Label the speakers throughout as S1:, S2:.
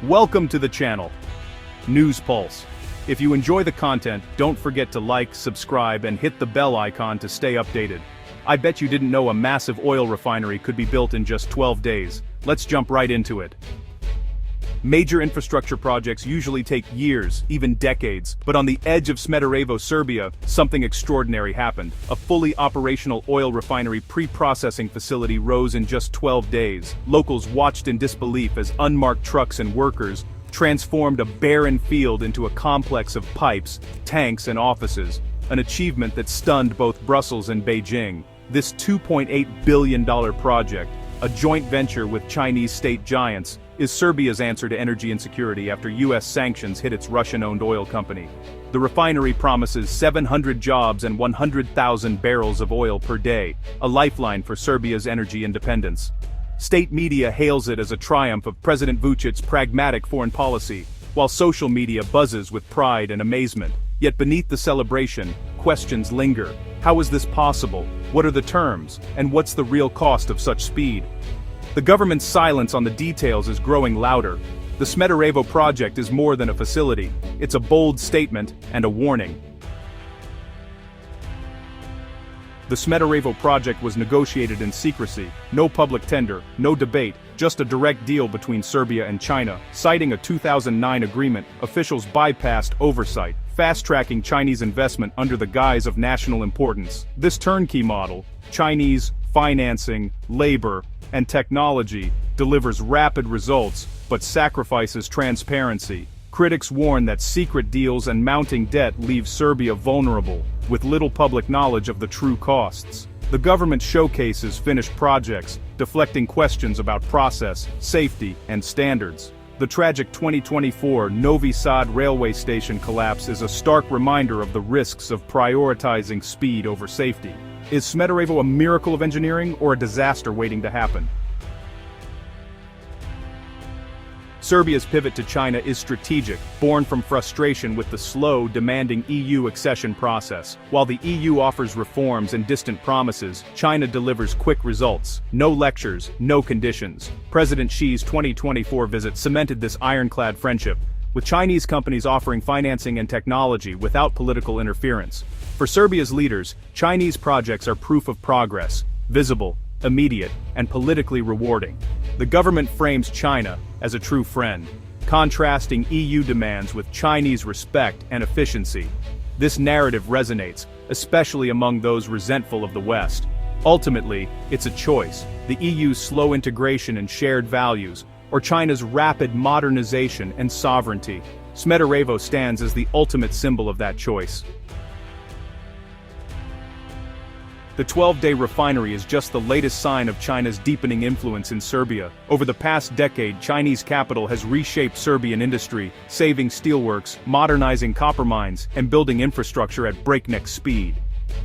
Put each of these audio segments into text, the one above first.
S1: Welcome to the channel, News Pulse. If you enjoy the content, don't forget to like, subscribe, and hit the bell icon to stay updated. I bet you didn't know a massive oil refinery could be built in just 12 days. Let's jump right into it. Major infrastructure projects usually take years, even decades, but on the edge of Smederevo, Serbia, something extraordinary happened. A fully operational oil refinery pre-processing facility rose in just 12 days. Locals watched in disbelief as unmarked trucks and workers transformed a barren field into a complex of pipes, tanks, and offices, an achievement that stunned both Brussels and Beijing. This $2.8 billion project, a joint venture with Chinese state giants, is Serbia's answer to energy insecurity after U.S. sanctions hit its Russian-owned oil company. The refinery promises 700 jobs and 100,000 barrels of oil per day, a lifeline for Serbia's energy independence. State media hails it as a triumph of President Vucic's pragmatic foreign policy, while social media buzzes with pride and amazement. Yet beneath the celebration, questions linger. How is this possible? What are the terms? And what's the real cost of such speed? The government's silence on the details is growing louder. The Smederevo project is more than a facility. It's a bold statement and a warning. The Smederevo project was negotiated in secrecy, no public tender, no debate, just a direct deal between Serbia and China. Citing a 2009 agreement, officials bypassed oversight, fast-tracking Chinese investment under the guise of national importance. This turnkey model, Chinese financing, labor, and technology, delivers rapid results, but sacrifices transparency. Critics warn that secret deals and mounting debt leave Serbia vulnerable, with little public knowledge of the true costs. The government showcases finished projects, deflecting questions about process, safety, and standards. The tragic 2024 Novi Sad railway station collapse is a stark reminder of the risks of prioritizing speed over safety. Is Smederevo a miracle of engineering or a disaster waiting to happen? Serbia's pivot to China is strategic, born from frustration with the slow, demanding EU accession process. While the EU offers reforms and distant promises, China delivers quick results. No lectures, no conditions. President Xi's 2024 visit cemented this ironclad friendship, with Chinese companies offering financing and technology without political interference. For Serbia's leaders, Chinese projects are proof of progress, visible, immediate, and politically rewarding. The government frames China as a true friend, contrasting EU demands with Chinese respect and efficiency. This narrative resonates, especially among those resentful of the West. Ultimately, it's a choice: the EU's slow integration and shared values, or China's rapid modernization and sovereignty. Smederevo stands as the ultimate symbol of that choice. The 12-day refinery is just the latest sign of China's deepening influence in Serbia. Over the past decade, Chinese capital has reshaped Serbian industry, saving steelworks, modernizing copper mines, and building infrastructure at breakneck speed.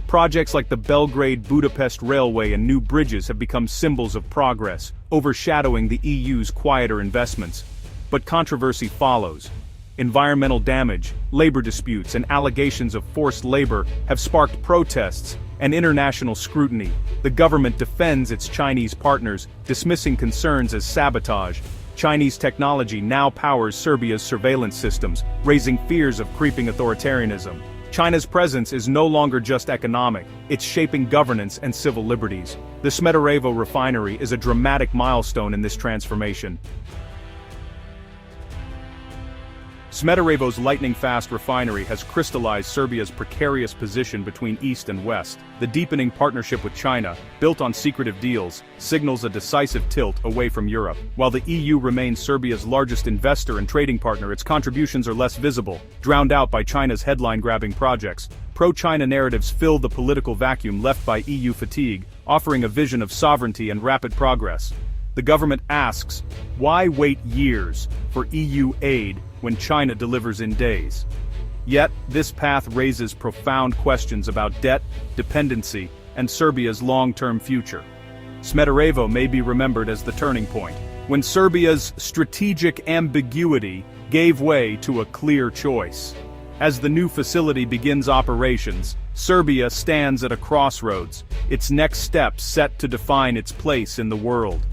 S1: Projects like the Belgrade-Budapest Railway and new bridges have become symbols of progress, overshadowing the EU's quieter investments. But controversy follows. Environmental damage, labor disputes, and allegations of forced labor have sparked protests and international scrutiny. The government defends its Chinese partners, dismissing concerns as sabotage. Chinese technology now powers Serbia's surveillance systems, raising fears of creeping authoritarianism. China's presence is no longer just economic, it's shaping governance and civil liberties. The Smederevo refinery is a dramatic milestone in this transformation. Smederevo's lightning-fast refinery has crystallized Serbia's precarious position between East and West. The deepening partnership with China, built on secretive deals, signals a decisive tilt away from Europe. While the EU remains Serbia's largest investor and trading partner, its contributions are less visible, drowned out by China's headline-grabbing projects. Pro-China narratives fill the political vacuum left by EU fatigue, offering a vision of sovereignty and rapid progress. The government asks, why wait years for EU aid when China delivers in days? Yet, this path raises profound questions about debt, dependency, and Serbia's long-term future. Smederevo may be remembered as the turning point, when Serbia's strategic ambiguity gave way to a clear choice. As the new facility begins operations, Serbia stands at a crossroads, its next steps set to define its place in the world.